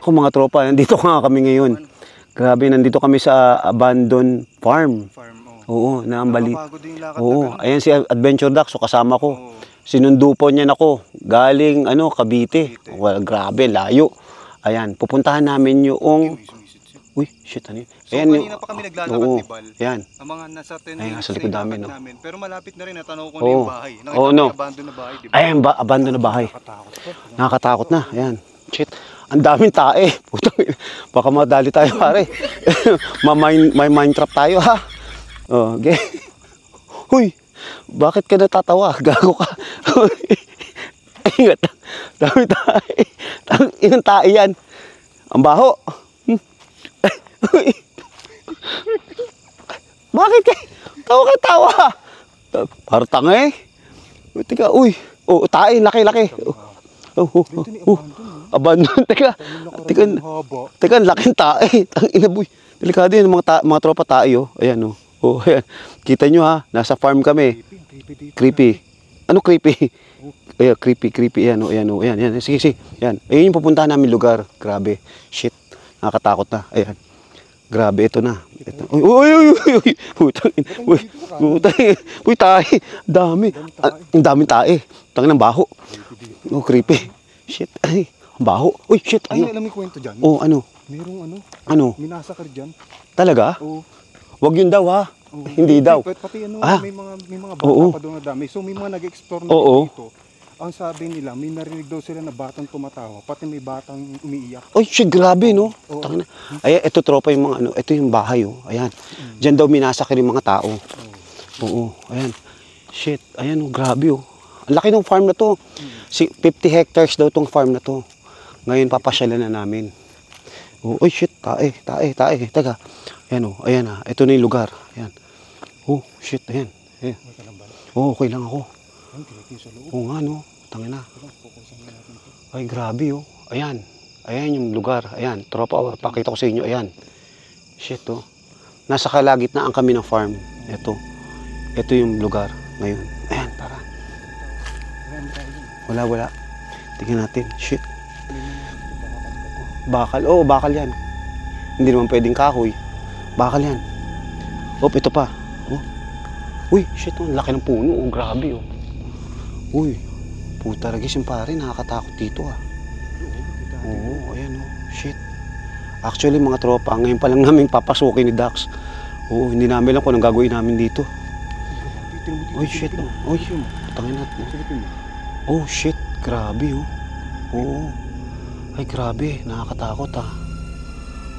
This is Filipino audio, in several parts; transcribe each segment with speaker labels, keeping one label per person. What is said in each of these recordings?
Speaker 1: Naku mga tropa, nandito nga kami ngayon. Grabe, nandito kami sa abandoned farm. Oo, naambali. Oo, ayan si Adventure Duck, so kasama ko. Sinundo po niya ako, galing Cavite. Well, grabe, layo. Ayan, pupuntahan namin yung... Uy, shit, ano yun?
Speaker 2: So,
Speaker 1: ayan,
Speaker 2: kanina pa kami naglalakad ni Bal.
Speaker 1: Ayan.
Speaker 2: Ang mga nasa 10
Speaker 1: ayan,
Speaker 2: minutes
Speaker 1: sa likod
Speaker 2: na
Speaker 1: namin,
Speaker 2: namin. Pero malapit na rin, natanaw ko na yung bahay. Nakita
Speaker 1: no.
Speaker 2: ko yung abandon na bahay, diba?
Speaker 1: Ayan, abandon na bahay. Nakakatakot na, ayan. Shit, ang daming tae. Putang ina. Baka madali tayo, pare. May Minecraft tayo, ha? Oh, okay. Huy, bakit ka natatawa? Gago ka. Ingat. Dami tae. Inang tae yan. Ang baho. Bakit ka? Tawa. Parang tanga eh. Teka, uy. Oh, tae, laki-laki. Abandon. Teka, laking tae. Tang ina boy. Delikado yun mga tropa tae, oh. Ayan, oh. Oh, ayan. Kita nyo ha, nasa farm kami. Creepy. Ano creepy? Ayan, creepy. Ayan, oh, ayan, oh. Ayan. Sige. Ayan. Ayun yung pupuntahan namin lugar. Grabe. Shit. Nakakatakot na. Ayan. Grabe, ito na. Ito. Uy. Putang. Uy, tae. Dami. Ang daming tae. Tangin ng baho. Oh, creepy. Shit. Ay, baho. Uy, shit.
Speaker 2: Ay, alam mo yung kwento dyan?
Speaker 1: Oh, ano?
Speaker 2: Merong minasakar dyan.
Speaker 1: Talaga?
Speaker 2: Oo.
Speaker 1: Wag yun daw ha. Hindi daw.
Speaker 2: Pati may mga bata pa doon na dami. So may mga nag-explore na dito. Ang sabi nila, may narinig daw sila na batang tumatawa, pati may batang umiiyak.
Speaker 1: Oy, shit, grabe no. Ay, ito tropa yung mga ito yung bahay oh. Ayan. Diyan daw minasakir yung mga tao. Oo, ayan. Shit, ayan oh, grabe oh. Ang laki ng farm na to. 50 hectares daw tong farm na to. Ngayon papasyalan na namin. Oh, oy, shit, tae. Teka. Ayan oh, ayan ah. Ito na yung lugar. Ayan. Oh, shit, ayan. Oh, okay lang ako. Oo nga no, tangin na. Ay grabe oh. Ayan yung lugar. Ayan, tropa, pakita ko sa inyo. Ayan. Shit oh. Nasa kalagitnaan kami ng farm. Ito yung lugar ngayon. Ayan, tara. Wala. Tingnan natin. Shit. Bakal. Oh, bakal yan. Hindi naman pwedeng kahoy. Bakal yan. Oh, ito pa. Oh. Uy, shit oh. Laki ng puno. Oh, grabe oh. Uy, puta ragis yung pare, nakakatakot dito ah. Oo, ayan oh, shit. Actually mga tropa, ngayon pa lang namin papasukin ni Dax. Oo, hindi namin alam kung anong gagawin namin dito. Uy, shit oh. Uy, putangin natin. Oh, shit, grabe oh. Oo. Ay, grabe, nakakatakot ah.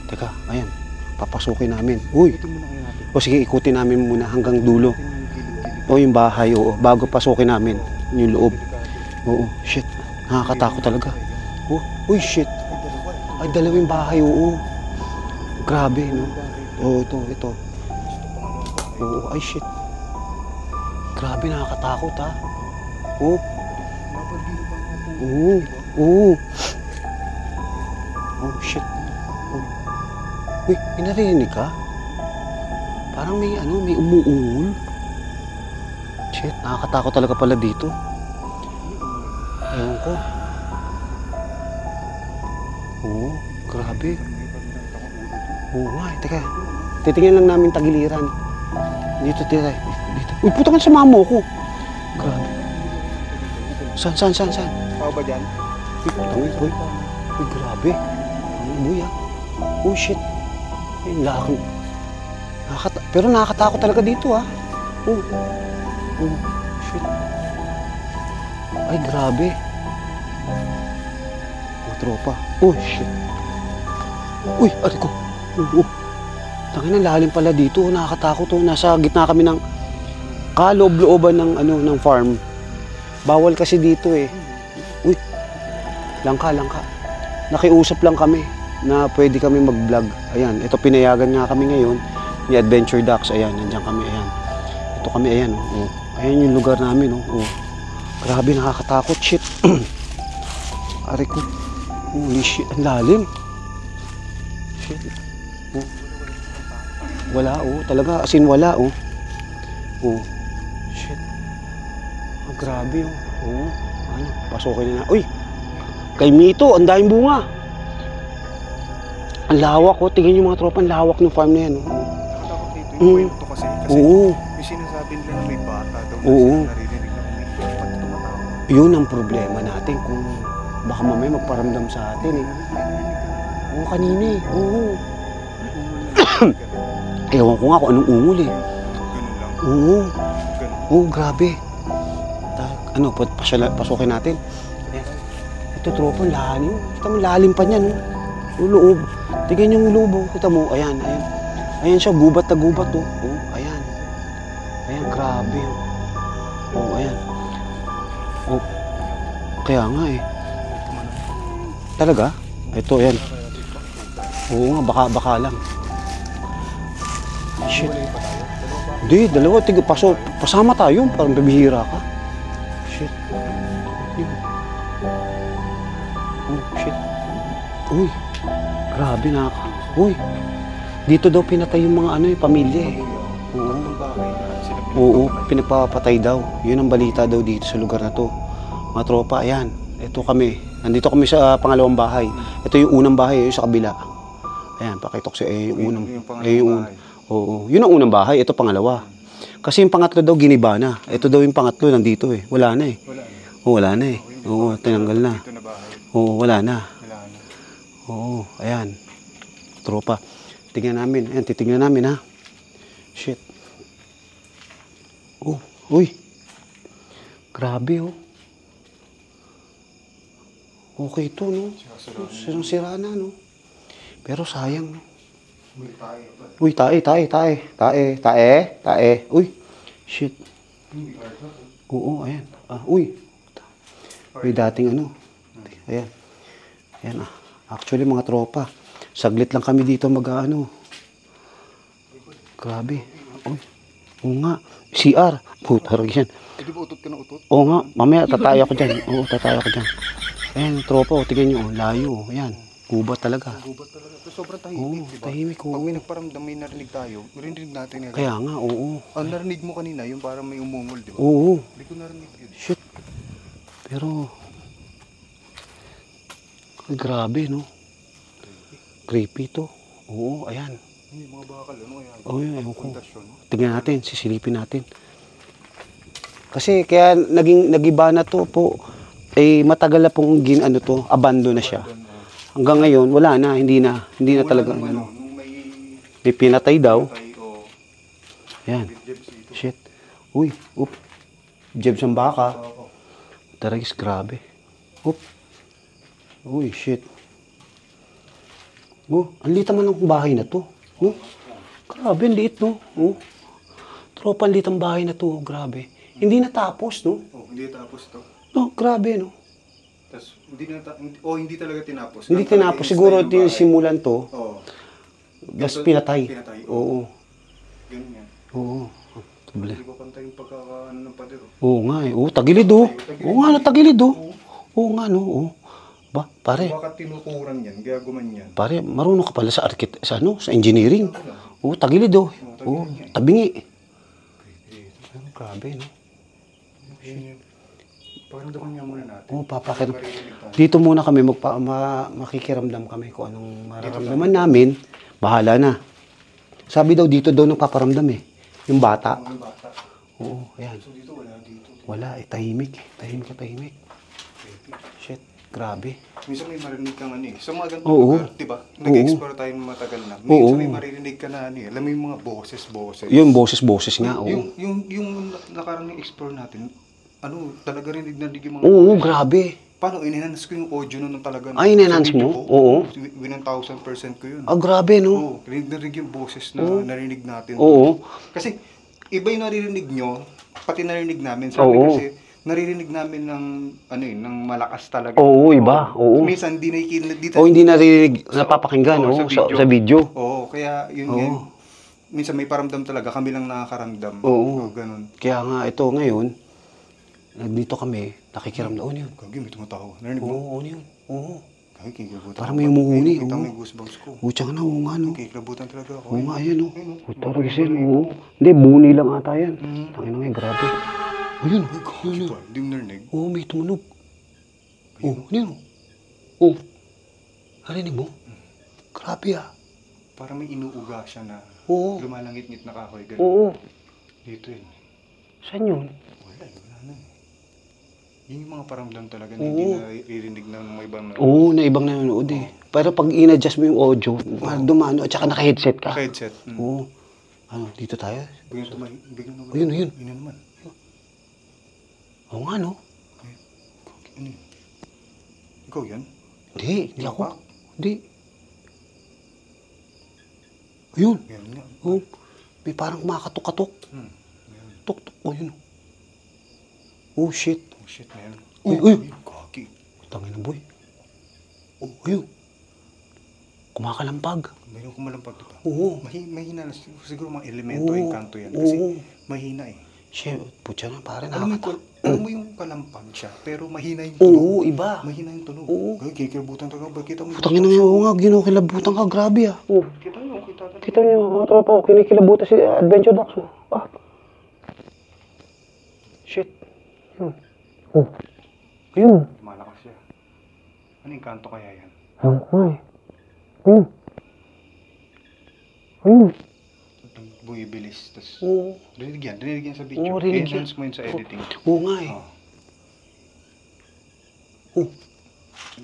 Speaker 1: Teka, ayan, papasukin namin. Uy. O sige, ikutin namin muna hanggang dulo. O yung bahay, oo, bago pasukin namin. Yung loob. Oo, shit. Nakakatakot talaga. Oh, uy, shit. Ay, dalawang bahay, oo. Grabe, no? Oo, ito. Oo, ay, shit. Grabe, nakakatakot, ha? Oo. Oo. Oh, shit. Oh. Uy, pinarinig ka? Parang may umuungol. Shit, nakakatakot talaga pala dito. Ewan ko. Oo, grabe. Oo nga, teka. Titingnan lang namin tagiliran. Dito. Uy, puta ka sa mamo ko. Grabe. Saan?
Speaker 2: Pao ba dyan?
Speaker 1: Uy, grabe. Uy, ah. Oh, shit. Ay, laki. Pero nakakatakot talaga dito, ah. Oh, shit. Ay, grabe. Oh, tropa. Oh, shit. Uy, ari ko. Tangin na, lalim pala dito. Nakakatakot oh. Nasa gitna kami ng kaloob-looban ng farm. Bawal kasi dito eh. Uy, langka. Nakiusap lang kami na pwede kami mag-vlog. Ayan, ito pinayagan nga kami ngayon ni Adventure Ducks. Ayan, nandiyan kami. Ayan. Ito kami, ayan oh. Ayan yung lugar namin, oh. Grabe, nakakatakot, shit. Ari ko. Holy shit, ang lalim. Shit. Oh. Wala, oh. Talaga, as in wala, oh. Oh. Shit. Grabe, oh. Oh. Ano, pasukin na. Uy! Kay Mito, ang daming bunga. Ang lawak, oh. Tingnan yung mga tropa, ang lawak ng farm na yan, oh.
Speaker 2: Takot dito yung kwento kasi. Kasi
Speaker 1: Oo.
Speaker 2: yung sinasabi nila na may bata daw na
Speaker 1: Oo.
Speaker 2: sila naririnig na umiiyak pag tumatawa.
Speaker 1: Yun ang problema natin kung baka mamaya magparamdam sa atin, eh. Oo, kanina, eh. Oo. Ewan ko nga kung anong ungol, eh.
Speaker 2: Ganun lang.
Speaker 1: Oo.
Speaker 2: Ganun.
Speaker 1: Oo, grabe. Ano, pasukin natin. Ayan. Ito, tropa, lalim. Kita mo, lalim pa niyan, oh. Yung loob. Tignan yung loob, oh. Kita mo, ayan, ayan. Ayan siya, gubat na gubat, oh. Oh, ayan. Ayan, grabe, oh. Oh, ayan. Oh. Kaya nga, eh. Talaga? Ito, ayan. Oo nga, baka lang. Shit. Hindi, dalawa. Pasama tayo. Parang bibihira ka. Shit. Yun. Oh, shit. Uy. Grabe na. Uy. Dito daw pinatay yung mga pamilya, eh. Oo. Oo, pinagpapatay daw. Yun ang balita daw dito sa lugar na to. Mga tropa, ayan. Ito kami. Nandito kami sa pangalawang bahay. Ito yung unang bahay, yung sa kabila. Ayan, pakita ko yung unang. Yung oo, yun ang unang bahay. Ito pangalawa. Kasi yung pangatlo daw giniba na. Ito daw yung pangatlo nandito, eh. Wala na, eh. Oo, wala na, eh. Oo, tinanggal na. Oo, wala na. Oo, ayan. Tropa. Tingnan namin. Ayan, titingnan namin, ha. Shit. Oh, uy. Grabe, oh. Okay ito, no? Sirang-sira na, no? Pero sayang, no? Uy, tae. Uy, shit. Oo, ayan. Uy. May dating ano. Ayan. Ayan, ah. Actually, mga tropa. Saglit lang kami dito Grabe. Uy. Oo nga. CR. Puta, yan.
Speaker 2: Di ba utot ka na utot?
Speaker 1: Oo nga. Mamaya, tataya ko dyan. Oo, tataya ko dyan. Ayan, tropa, tingnan nyo, layo, ayan, gubat talaga.
Speaker 2: Gubat talaga. Pero sobrang tahimik,
Speaker 1: Oo,
Speaker 2: diba?
Speaker 1: tahimik, oo.
Speaker 2: Pag may nagparamdam, may narinig tayo, narinig natin yan.
Speaker 1: Kaya nga, oo.
Speaker 2: Ang narinig mo kanina, yung parang may umungol, di ba?
Speaker 1: Oo.
Speaker 2: Hindi ko narinig yun.
Speaker 1: Shit. Pero, grabe, no? Creepy to. Oo, ayan.
Speaker 2: Hindi, mga bakal, ano kaya?
Speaker 1: Oo, yun, ewan ko.
Speaker 2: Pundasyon.
Speaker 1: Tingnan natin, sisilipin natin. Kasi, kaya nagiba na to po. Matagal na pong abandon na siya. Hanggang ngayon, wala na, hindi na talaga.
Speaker 2: Nung
Speaker 1: may pinatay daw.
Speaker 2: o
Speaker 1: Ayan. Shit. Uy, jebs ang baka. Taragis, grabe. Uy, shit. Ang liit naman ng bahay na to. Grabe, ang liit, no? Tropa, ang liit ang bahay na to. Grabe. Hindi natapos, no?
Speaker 2: Hindi tapos to.
Speaker 1: No, grabe, no?
Speaker 2: Tapos, hindi talaga tinapos.
Speaker 1: Hindi tinapos. Siguro simulan to.
Speaker 2: Oo.
Speaker 1: Tapos pinatay.
Speaker 2: Oo.
Speaker 1: Oo.
Speaker 2: Ganun yan.
Speaker 1: Oo.
Speaker 2: Hindi ko pantay yung pagkakaano ng pader.
Speaker 1: Oo nga, eh. Tagilid, oh. Oo nga, tagilid, oh. Oo nga, no? Oo. Ba, pare.
Speaker 2: Baka tinuturan yan, gagaman yan.
Speaker 1: Pare, marunong ka pala sa sa engineering. Oo, tagilid, oh. Oo, tabingi. Grabe, no?
Speaker 2: Pakiramdaman niya muna natin.
Speaker 1: Oo, papakit. Dito muna kami, makikiramdam kami kung anong mararamdaman namin. Bahala na. Sabi daw, dito daw nagpaparamdam, eh. Yung bata.
Speaker 2: Yung bata.
Speaker 1: Oo, ayan.
Speaker 2: So dito, wala dito.
Speaker 1: Wala, tahimik. Tahimik. Shit, grabe.
Speaker 2: Minsan may marinig kang sa mga ganitong
Speaker 1: Oo.
Speaker 2: lugar, di ba? Nag-explore tayo ng matagal na. Minsan may maririnig ka na alam mo yung mga boses.
Speaker 1: Yung boses nga, oo.
Speaker 2: Yung nakarang explore natin, talaga rin nagnanig yung mga
Speaker 1: Oo, grabe.
Speaker 2: Paano, in-enhance ko yung audio nun talaga.
Speaker 1: In-enhance mo? Oo.
Speaker 2: 1,000% ko yun.
Speaker 1: Grabe, no?
Speaker 2: Oo, narinig yung boses na narinig natin.
Speaker 1: Oo.
Speaker 2: Kasi, iba yung naririnig nyo, pati narinig namin. Sabi kasi, naririnig namin ng malakas talaga.
Speaker 1: Oo, iba. Oo.
Speaker 2: Minsan, hindi
Speaker 1: naririnig, napapakinggan, sa video.
Speaker 2: Oo, kaya yun nga. Minsan may paramdam talaga, kami lang nakakaramdam.
Speaker 1: Oo.
Speaker 2: Ganun.
Speaker 1: Kaya nga, ito ngayon, nandito kami, nakikiramdam. Oo, yun.
Speaker 2: Gagi, may tumatawa. Narinig mo?
Speaker 1: Oo, yun. Oo.
Speaker 2: Gagi, kikilabutan.
Speaker 1: Parang may umuhuni.
Speaker 2: Kita mo yung goosebumps ko.
Speaker 1: Tsaka na, oo nga, no?
Speaker 2: Kikilabutan talaga ako.
Speaker 1: Oo nga, yan, no? Tawag kasi, oo. Hindi, buni lang ata yan. Tangin na nga, grabe. Ayun,
Speaker 2: Hindi mo narinig?
Speaker 1: Oo, may tumunog. Oo, ano yun? Oo. Narinig mo? Grabe ah.
Speaker 2: Para may inuuga siya na
Speaker 1: Oo.
Speaker 2: lumalangit-ngit na kahoy. Ganun.
Speaker 1: Oo.
Speaker 2: Dito yun.
Speaker 1: Saan yun?
Speaker 2: Wala na. Yun yung mga paramdam talaga na
Speaker 1: Oo.
Speaker 2: hindi na irinig ng mga ibang na.
Speaker 1: Oo, na ibang nanonood eh. Pero pag in-adjust mo yung audio, dumano at saka naka-headset ka.
Speaker 2: Naka-headset.
Speaker 1: Oo. Ano, dito tayo?
Speaker 2: Bigyan naman.
Speaker 1: Ayun, ayun.
Speaker 2: Yun na naman.
Speaker 1: Oo nga, no?
Speaker 2: Ano yun? Ikaw yan?
Speaker 1: Hindi ako. Hindi. Ayun.
Speaker 2: Yan nga.
Speaker 1: Oo. May parang kumakatok-katok.
Speaker 2: Yan.
Speaker 1: Tok-tok. Oh, yun. Oh, shit.
Speaker 2: Oh shit na yan.
Speaker 1: Uy, uy.
Speaker 2: Kaki.
Speaker 1: Tangin na, boy. Oh, ayun. Kumakalampag.
Speaker 2: Mayroon kumalampag diba?
Speaker 1: Oo.
Speaker 2: Mahina na siguro mga elemento
Speaker 1: Oo.
Speaker 2: yung kanto yan. Kasi
Speaker 1: Oo.
Speaker 2: mahina eh.
Speaker 1: Shit, putya na, pare.
Speaker 2: Alam mo yung kalampag siya, pero mahina yung tunog.
Speaker 1: Oo, iba.
Speaker 2: Mahina yung tunog.
Speaker 1: Oo.
Speaker 2: Kaya kikilabutan talaga. Bakit mo?
Speaker 1: Putangin na mo nga, ginukilabutan ka. Grabe ah. Oh.
Speaker 2: Kita nyo, kita talaga.
Speaker 1: Kita niyo, mga tropa ko, kinikilabutan si Adventure Ducks. Oh. Ah. Shit. Yun. Oh. Ayun.
Speaker 2: Malakas siya. Ano yung kanto kaya yan?
Speaker 1: Ayun ko eh. Ayun. Ayun.
Speaker 2: Bumibilis. Tapos,
Speaker 1: Oo.
Speaker 2: rinig yan sa video.
Speaker 1: Oo, rinig yan.
Speaker 2: Enhance mo yun sa editing.
Speaker 1: Oo nga eh.
Speaker 2: Oh.
Speaker 1: Oh.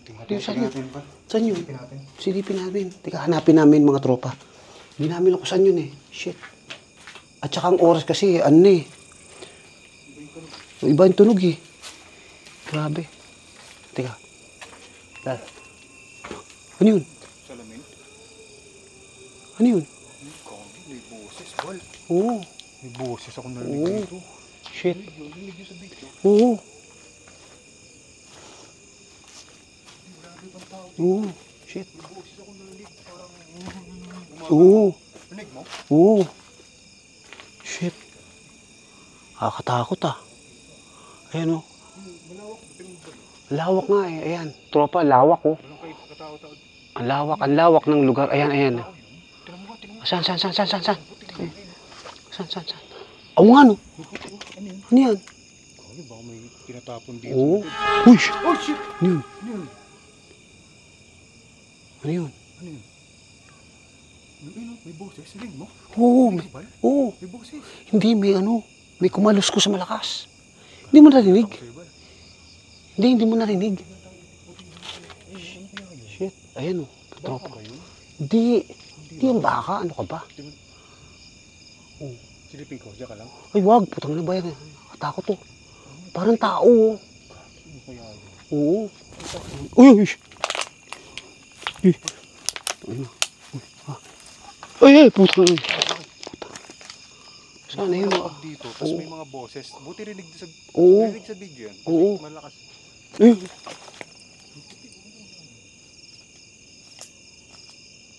Speaker 2: Tingnan
Speaker 1: Saan yun?
Speaker 2: natin pa.
Speaker 1: Saan yun?
Speaker 2: Tingnan natin.
Speaker 1: Silipin natin. Teka, hanapin namin mga tropa. Hindi namin ako saan yun eh. Shit. At saka ang oras kasi, ano eh. Iba yung tunog eh. Grabe. Teka. Dad. Ano yun?
Speaker 2: Salamin.
Speaker 1: Ano yun?
Speaker 2: May boses, bal.
Speaker 1: Oo.
Speaker 2: May boses ako
Speaker 1: Oo.
Speaker 2: narinig dito.
Speaker 1: Shit.
Speaker 2: Rinig yun sa video.
Speaker 1: Oo. Oo. Shit.
Speaker 2: May boses ako narinig. Parang
Speaker 1: Oo.
Speaker 2: rinig mo?
Speaker 1: Oo. Shit. Nakakatakot ah. Ayan oh.
Speaker 2: Malawak. Tingnan mo.
Speaker 1: Lawak nga eh. Ayan. Tropa, lawak oh.
Speaker 2: Walang kayo katao-tao.
Speaker 1: Ang lawak ng lugar. Ayan, ayan.
Speaker 2: Tingnan mo nga, tingnan mo.
Speaker 1: Saan? Saan? Oo nga no. Ano yan?
Speaker 2: Kaya baka may tinatapon dito.
Speaker 1: Oo. Uy!
Speaker 2: Oh shit!
Speaker 1: Ano yun?
Speaker 2: Ano yun?
Speaker 1: Ano yun?
Speaker 2: Ano yun? May boses. Rinig mo?
Speaker 1: Oo.
Speaker 2: Rinig mo, bal?
Speaker 1: Oo.
Speaker 2: May boses.
Speaker 1: Hindi, may ano. May kumalos ko sa malakas. Hindi mo narinig?
Speaker 2: Sa'yo, bal.
Speaker 1: Hindi mo narinig. Shit. Ayan oh.
Speaker 2: Baka ba yun?
Speaker 1: Hindi. Hindi yung baka. Ano ka ba? Oh.
Speaker 2: Silipin ko. Diyan ka lang.
Speaker 1: Ay, wag. Putang na ba yan? Katakot to. Parang tao oh.
Speaker 2: Ano kaya yun?
Speaker 1: Oo. Uy, uy. Uy. Ayun. Ay, puta. Puta. Saan na yun?
Speaker 2: Malawak dito. Tapos may mga boses. Buti rinig sa
Speaker 1: Oo.
Speaker 2: rinig sa video yan.
Speaker 1: Oo.
Speaker 2: Malakas.
Speaker 1: Ay.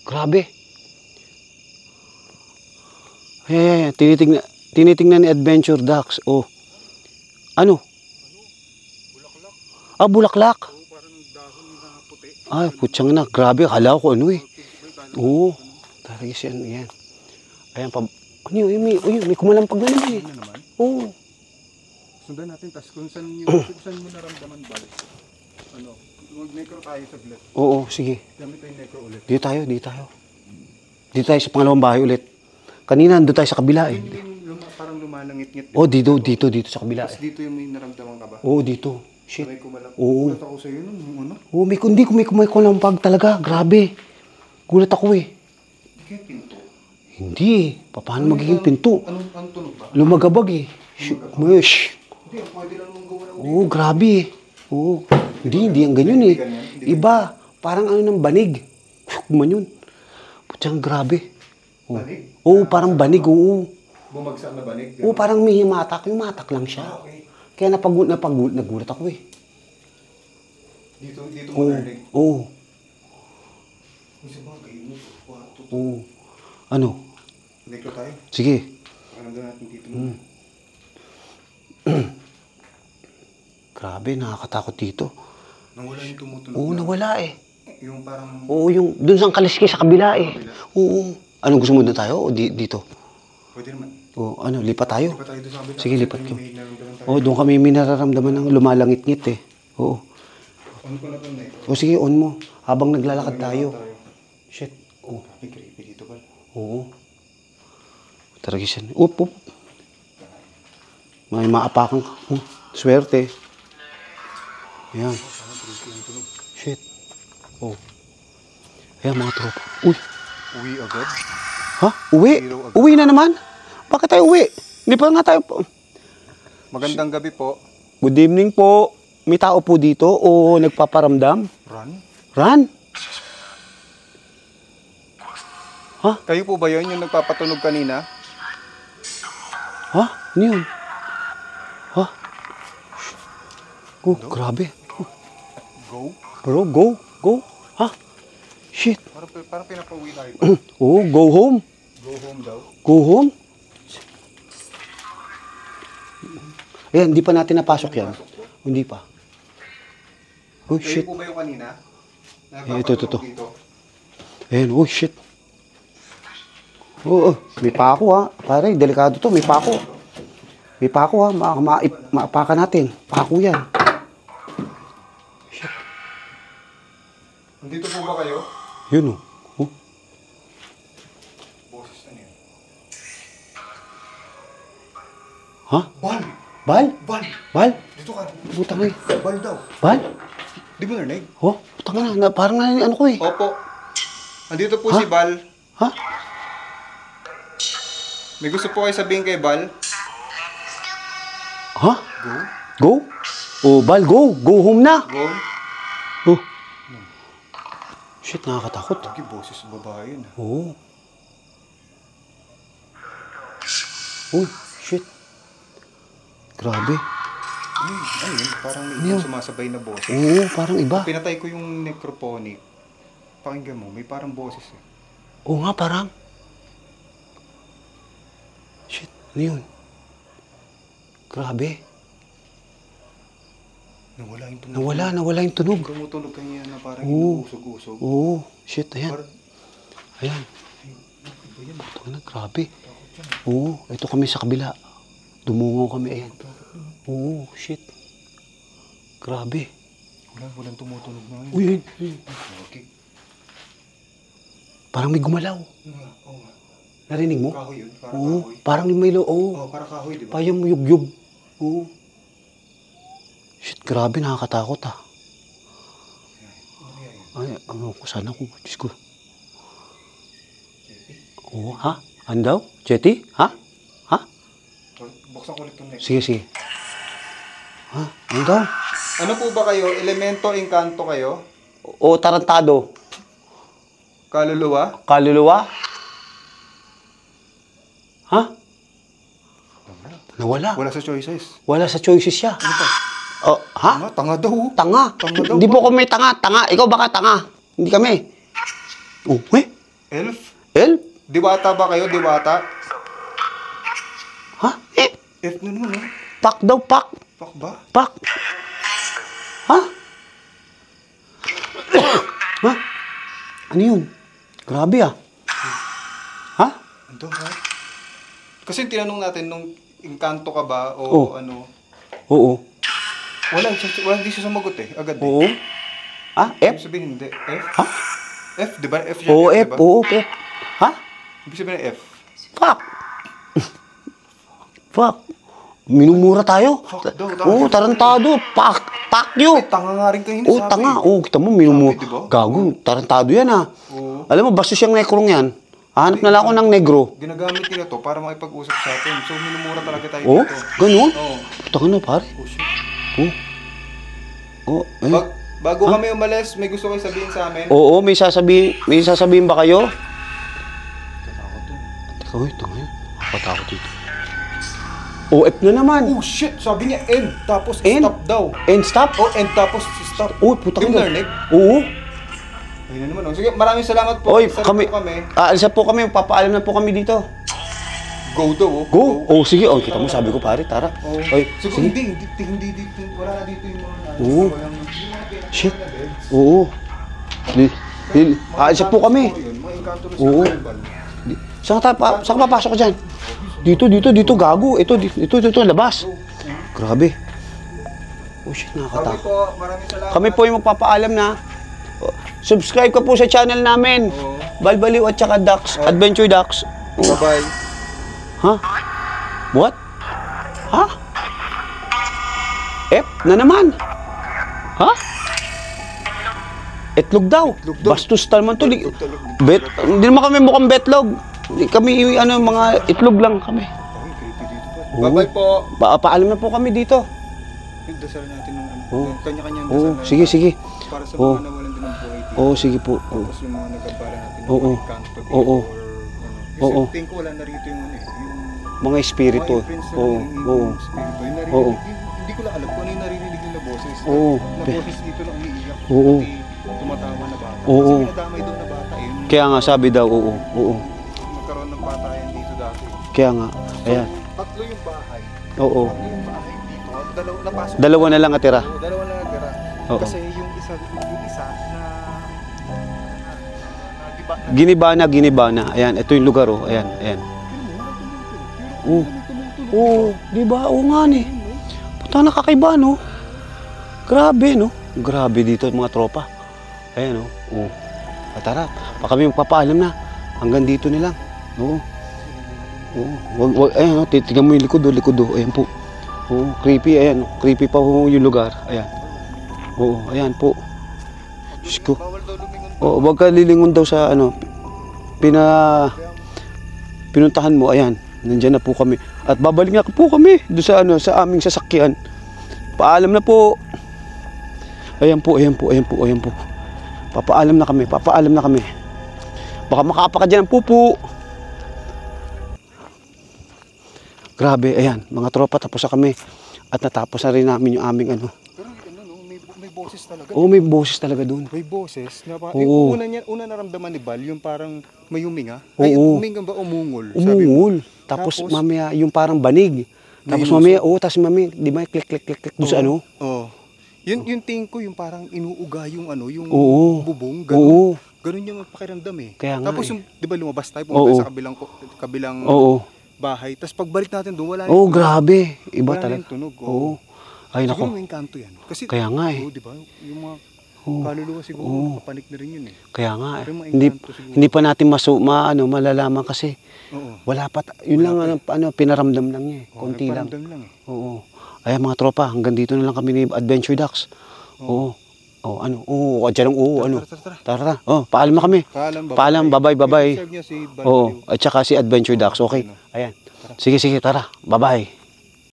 Speaker 1: Grabe. Ay, tinitingnan ni Adventure Ducks. Oh. Ano?
Speaker 2: Bulaklak.
Speaker 1: Ah, bulaklak.
Speaker 2: Oo, parang dahon na puti.
Speaker 1: Ay, putyang na. Grabe, akala ko ano eh. Oo. Talaga siya, yan. Ayan, ano yun, may kumalampag na naman eh.
Speaker 2: Ano naman?
Speaker 1: Oo.
Speaker 2: Sundan natin. Tapos kung saan mo naramdaman bal. Ano? Mag-necro tayo sa vlog.
Speaker 1: Oo, sige.
Speaker 2: Gamit tayo necro ulit.
Speaker 1: Dito tayo. Dito tayo sa pangalawang bahay ulit. Kanina, doon tayo sa kabila eh.
Speaker 2: Parang lumalangit-ngit.
Speaker 1: Oh, dito sa kabila
Speaker 2: Tapos
Speaker 1: eh.
Speaker 2: dito yung may naramdaman ka ba?
Speaker 1: Oo, dito. Shit.
Speaker 2: May kumalang.
Speaker 1: Oo.
Speaker 2: Gulat ako sa'yo nun. Yung ano?
Speaker 1: Oo, may kumalampag talaga. Grabe. Gulat ako eh.
Speaker 2: Kaya pinto.
Speaker 1: Hindi eh. Paano magiging pinto?
Speaker 2: Anong tunog ba?
Speaker 1: Lumagabag eh. Mush.
Speaker 2: Hindi, pwede lang nung gawa ng
Speaker 1: Oo, grabe eh. Oo. Hindi ang ganyan eh. Iba. Parang ano ng banig. Kuman yun. Putyang grabe. Oo.
Speaker 2: banig.
Speaker 1: Oo, parang banig. Oo.
Speaker 2: Bumagsak na banig.
Speaker 1: Oo, parang may himatak. Yung matak lang siya.
Speaker 2: Okay.
Speaker 1: Kaya nagulat ako eh.
Speaker 2: Dito mo
Speaker 1: Oo.
Speaker 2: narinig.
Speaker 1: Oo.
Speaker 2: Kasi mga kayo mo. Kwarto.
Speaker 1: Oo. Ano?
Speaker 2: Necro tayo.
Speaker 1: Sige.
Speaker 2: Parang doon natin dito mo.
Speaker 1: Grabe, nakakatakot dito.
Speaker 2: Nawala yung tumutunog.
Speaker 1: Oo, nawala eh.
Speaker 2: Yung parang...
Speaker 1: Oo, yung dun sa kaliski sa kabila eh. Oo. Anong gusto mo na tayo o dito?
Speaker 2: Pwede naman.
Speaker 1: O ano, lipat tayo?
Speaker 2: Lipat tayo doon sa kabila.
Speaker 1: Sige, lipat
Speaker 2: Kasi
Speaker 1: ko.
Speaker 2: may naramdaman tayo.
Speaker 1: Oo, doon kami may nararamdaman ng lumalangit-ngit eh. Oo.
Speaker 2: Ano ko na po necro?
Speaker 1: O sige, on mo. Habang naglalakad tayo. Shit. Oh.
Speaker 2: May creepy dito, Bal.
Speaker 1: Oo. Taragis yan. Up. May maapakan ka. Swerte. Ayan. Shit. Oh. Ayan mga tropa. Uy.
Speaker 2: Uwi agad?
Speaker 1: Ha? Uwi?
Speaker 2: Hero agad.
Speaker 1: Uwi na naman? Bakit tayo uwi? Hindi pa nga tayo po.
Speaker 2: Magandang gabi po.
Speaker 1: Good evening po. May tao po dito o nagpaparamdam?
Speaker 2: Run?
Speaker 1: Ha?
Speaker 2: Kayo po ba yun yung nagpapatunog kanina?
Speaker 1: Ha? Ano yun? Ha? Oh, grabe.
Speaker 2: Go?
Speaker 1: Bro, go. Ha? Shit.
Speaker 2: Parang pinapauwi tayo.
Speaker 1: Oh, go home.
Speaker 2: Go home daw.
Speaker 1: Go home? Ayan, hindi pa natin napasok yan. Hindi pa. Oh,
Speaker 2: Kayo
Speaker 1: shit.
Speaker 2: po ba yung kanina?
Speaker 1: Ito.
Speaker 2: Dito?
Speaker 1: Ayan, oh, shit. Oo, may pako ha. Pare, delikado to, may pako. May pako ha, maapakan natin. Pako yan. Shit.
Speaker 2: Nandito po ba kayo?
Speaker 1: Yun oh. Oh.
Speaker 2: Boses na niya.
Speaker 1: Ha?
Speaker 2: Bal!
Speaker 1: Bal?
Speaker 2: Bal!
Speaker 1: Bal?
Speaker 2: Dito ka.
Speaker 1: Putang eh.
Speaker 2: Bal daw.
Speaker 1: Bal?
Speaker 2: Di mo narinig?
Speaker 1: Oh, putang na. Parang na ano ko eh.
Speaker 2: Opo. Nandito po
Speaker 1: Ha?
Speaker 2: si Bal.
Speaker 1: Ha?
Speaker 2: May gusto po kayo sabihin kay Bal.
Speaker 1: Ha?
Speaker 2: Go?
Speaker 1: Go? Oh, Bal, go. Go home na.
Speaker 2: Go?
Speaker 1: Oh. Shit, nakakatakot.
Speaker 2: Lagi boses ng babae yun.
Speaker 1: Oo. Uy, shit. Grabe.
Speaker 2: Ano yun? Parang may
Speaker 1: Ano yun?
Speaker 2: ibang sumasabay na boses.
Speaker 1: Oo, parang iba.
Speaker 2: Pinatay ko yung necrophonic. Pakinggan mo, may parang boses eh.
Speaker 1: Oo nga, parang. Shit, ano yun? Grabe. Nawala yung tunog.
Speaker 2: Tumutunog kanina na parang
Speaker 1: Oo.
Speaker 2: inuusog-usog.
Speaker 1: Oo, shit, ayan.
Speaker 2: Parang,
Speaker 1: Ayan.
Speaker 2: iba yan.
Speaker 1: Ito na, grabe. Oo, ito kami sa kabila. Dumungaw kami, ayan. Oo, shit. Grabe.
Speaker 2: Walang tumutunog na ngayon.
Speaker 1: Uy, ayun.
Speaker 2: Okay.
Speaker 1: Parang may gumalaw.
Speaker 2: Oo nga.
Speaker 1: Narinig mo?
Speaker 2: Kahoy yun, parang
Speaker 1: Oo,
Speaker 2: kahoy.
Speaker 1: parang may oo.
Speaker 2: Oo, parang kahoy, di ba?
Speaker 1: Parang yug-yug. Oo. Shit, grabe, nakakatakot ah. Ay, ano ko sana ko, Diyos ko. Oo, ha? Ano daw? Jetty? Ha? Ha?
Speaker 2: Buksan ko ulit yung next.
Speaker 1: Sige. Ha? Ano daw?
Speaker 2: Ano po ba kayo? Elemento, engkanto kayo?
Speaker 1: O tarantado?
Speaker 2: Kaluluwa?
Speaker 1: Kaluluwa? Ha? Nawala.
Speaker 2: Wala sa choices.
Speaker 1: Wala sa choices siya.
Speaker 2: Ano pa?
Speaker 1: Oh, ha?
Speaker 2: Tanga daw.
Speaker 1: Tanga.
Speaker 2: Tanga daw
Speaker 1: Hindi
Speaker 2: ba?
Speaker 1: po kami tanga. Ikaw baka tanga. Hindi kami. Oh,
Speaker 2: Elf?
Speaker 1: El?
Speaker 2: Diwata ba kayo? Diwata?
Speaker 1: Ha?
Speaker 2: Elf na naman, eh.
Speaker 1: Pak daw, pak.
Speaker 2: Fuck ba?
Speaker 1: Pak. Ha? Ha? Ano yun? Grabe ah. Ha?
Speaker 2: Ano ha? Kasi tinanong natin nung engkanto ka ba o
Speaker 1: Oh.
Speaker 2: ano.
Speaker 1: Oo.
Speaker 2: Wala, hindi siya sumagot eh. Agad eh.
Speaker 1: Oo. Ha?
Speaker 2: Ibig
Speaker 1: F?
Speaker 2: sabihin hindi. F?
Speaker 1: Ha?
Speaker 2: F, di ba? F siya.
Speaker 1: Oo,
Speaker 2: di
Speaker 1: F.
Speaker 2: ba?
Speaker 1: Oo, F. Ha?
Speaker 2: Ibig sabihin F.
Speaker 1: Fuck. Fuck. Minumura tayo.
Speaker 2: Fuck daw, tama.
Speaker 1: Oo, tarantado. Pak you.
Speaker 2: Tanga nga rin kayo
Speaker 1: Oo, tanga. Oo, kita mo, minumura.
Speaker 2: Sabi, diba?
Speaker 1: Gago, tarantado yan ah.
Speaker 2: Oo.
Speaker 1: Alam mo, bastos yung nekrong yan. Hanap na lang ako ng negro.
Speaker 2: Ginagamit nila to para makipag-usap sa atin. So, minumura talaga tayo
Speaker 1: Oo,
Speaker 2: dito.
Speaker 1: ganun.
Speaker 2: Oo.
Speaker 1: Tanga na, pare.
Speaker 2: Oh, shit.
Speaker 1: Oo. Oo, eh.
Speaker 2: Bago kami umalis, may gusto kayo sabihin sa amin?
Speaker 1: Oo, may sasabihin ba kayo?
Speaker 2: Katakot to.
Speaker 1: Teka, wait, tanga yun. Nakatakot dito. OF na naman.
Speaker 2: Oh shit! Sabi niya end, tapos
Speaker 1: End?
Speaker 2: stop daw.
Speaker 1: And stop?
Speaker 2: Oh, end tapos stop.
Speaker 1: Uy, putang
Speaker 2: Yung
Speaker 1: ina.
Speaker 2: narinig?
Speaker 1: Oo.
Speaker 2: Ayun na naman. Oh. Sige, maraming salamat po.
Speaker 1: Oy,
Speaker 2: Sarap
Speaker 1: kami.
Speaker 2: po kami.
Speaker 1: Aalisa po kami. Papaalam na po kami dito.
Speaker 2: Go daw. Oh.
Speaker 1: Go. Oh, sige. Oh, kita mo, sabi ko, pare, tara.
Speaker 2: Oh.
Speaker 1: Oy,
Speaker 2: Siguro
Speaker 1: sige.
Speaker 2: hindi dito. Wala na dito yung mga
Speaker 1: Oo.
Speaker 2: walang-
Speaker 1: Shit. Oo. Aalisa po kami.
Speaker 2: Mga engkanto na
Speaker 1: Oo.
Speaker 2: sa Bal.
Speaker 1: Saan ka papasok ka dyan? Dito, gago. Ito, labas. Grabe. Oh shit,
Speaker 2: Kami
Speaker 1: nakakatakot.
Speaker 2: po, maraming salamat.
Speaker 1: Kami po yung magpapaalam na subscribe ka po sa channel namin.
Speaker 2: Oo.
Speaker 1: Balbaliw at saka ducks. Adventure ducks.
Speaker 2: Bye-bye.
Speaker 1: Ha? What? Ha? F na naman. Ha? Itlog daw.
Speaker 2: Itlog daw.
Speaker 1: Bastos naman to.
Speaker 2: Itlog.
Speaker 1: Hindi naman kami mukhang betlog. Kami, ano, mga itlog lang kami.
Speaker 2: Ay, creepy dito pa.
Speaker 1: Oo.
Speaker 2: Bye-bye po.
Speaker 1: Paalam na po kami dito.
Speaker 2: Yung dasal natin ng ano.
Speaker 1: Oo.
Speaker 2: Kanya-kanya ang
Speaker 1: Oo,
Speaker 2: dasal.
Speaker 1: sige, sige.
Speaker 2: Para sa
Speaker 1: Oo.
Speaker 2: mga nawalan din ng buhay dito.
Speaker 1: Oo, sige po. Oo.
Speaker 2: Tapos yung mga nagabala natin ng
Speaker 1: Oo.
Speaker 2: mga kanto dito.
Speaker 1: Oo.
Speaker 2: Or, ano.
Speaker 1: Oo.
Speaker 2: Kasi tingin ko wala na rito yung ano eh. Yung
Speaker 1: Mga espiritu.
Speaker 2: mga imprints na
Speaker 1: Oo,
Speaker 2: narinig
Speaker 1: oo.
Speaker 2: ng espiritu. Yung narinig,
Speaker 1: Oo.
Speaker 2: hindi ko lang alam kung ano yung narinig nila boses.
Speaker 1: Oo.
Speaker 2: Na boses dito na umiiyak.
Speaker 1: Oo.
Speaker 2: Pati tumatawa na bata.
Speaker 1: Oo.
Speaker 2: Kasi nadamay doon na bata eh. Yung
Speaker 1: Kaya nga, sabi daw, oo. Oo.
Speaker 2: magkaroon ng batayan dito dati.
Speaker 1: Kaya nga. Ayan.
Speaker 2: Tatlo yung bahay.
Speaker 1: Oo.
Speaker 2: Tatlo yung bahay dito. Napasok.
Speaker 1: Dalawa na lang atira.
Speaker 2: Oo, dalawa lang natira.
Speaker 1: Oo.
Speaker 2: Kasi yung isa na
Speaker 1: Ginibana. Ayan, ito yung lugar, oh. Ayan, ayan. Oo. Oo, di ba? Oo nga ni. Puta, nakakaiba, no? Grabe, no? Grabe dito mga tropa. Ayan, oh. Oo. Tara, pa kami magpapaalam na. Hanggang dito na lang. Oo. Oo. Ayan, oh. Titignan mo yung likod, oh. Likod, oh. Ayan po. Oo, creepy. Ayan, oh. Creepy pa po yung lugar. Ayan. Oo, ayan po. Diyos ko.
Speaker 2: bawal daw lumingon.
Speaker 1: Oo, wag ka lilingon daw sa ano. Pinuntahan mo, ayan. Nandiyan na po kami. At babalik na po kami doon sa ano, sa aming sasakyan. Paalam na po. Ayan po, ayan po, ayan po, ayan po. Papaalam na kami, papaalam na kami. Baka makapa ka dyan ng pupu. Grabe, ayan, mga tropa, tapos na kami. At natapos na rin namin yung aming ano.
Speaker 2: Pero ano, no, may boses talaga.
Speaker 1: Oo, may boses talaga doon.
Speaker 2: May boses. Na
Speaker 1: Oo.
Speaker 2: yung una naramdaman ni Bal, yung parang may huminga. Ay,
Speaker 1: Oo.
Speaker 2: huminga ba? Umungol. Sabi mo.
Speaker 1: Umungol. Tapos mamaya yung parang banig. Tapos mamaya, tapos mamaya, di ba, click, click, click, click, doon sa ano?
Speaker 2: Oo. Yung tingin ko, yung parang inuuga yung ano, yung
Speaker 1: Oo.
Speaker 2: bubong.
Speaker 1: Oo.
Speaker 2: Ganun yung pakiramdam eh.
Speaker 1: Kaya nga
Speaker 2: Tapos
Speaker 1: eh.
Speaker 2: yung, di ba lumabas tayo,
Speaker 1: Oo.
Speaker 2: pumunta sa kabilang
Speaker 1: Oo.
Speaker 2: bahay. Tapos pagbalik natin doon, wala
Speaker 1: Oo, grabe. Iba
Speaker 2: wala na
Speaker 1: talaga.
Speaker 2: yung tunog.
Speaker 1: Oo. Ay,
Speaker 2: Siguro
Speaker 1: nako.
Speaker 2: may kanto yan. Kasi,
Speaker 1: Kaya nga eh.
Speaker 2: Oo, di ba? Yung mga
Speaker 1: Oo.
Speaker 2: kaluluwa siguro,
Speaker 1: Oo.
Speaker 2: kapanik na rin yun eh.
Speaker 1: Kaya nga eh.
Speaker 2: Pero mga
Speaker 1: Hindi,
Speaker 2: engkanto siguro.
Speaker 1: hindi pa natin malalaman kasi
Speaker 2: Oo.
Speaker 1: wala pa. Yun lang, ano, pinaramdam lang niya eh.
Speaker 2: Oo,
Speaker 1: Konti lang.
Speaker 2: nagparamdam lang eh.
Speaker 1: Oo. Ayan mga tropa, hanggang dito na lang kami ni Adventure Ducks. Oo. Oo, ano? Oo, dyan lang, oo, ano.
Speaker 2: Tara.
Speaker 1: Tara. Oh, paalam na kami. Paalam, bye-bye.
Speaker 2: Serve niya si Bal.
Speaker 1: Oo, at saka si Adventure Ducks. Okay. Ayan. Sige, tara. Bye-bye.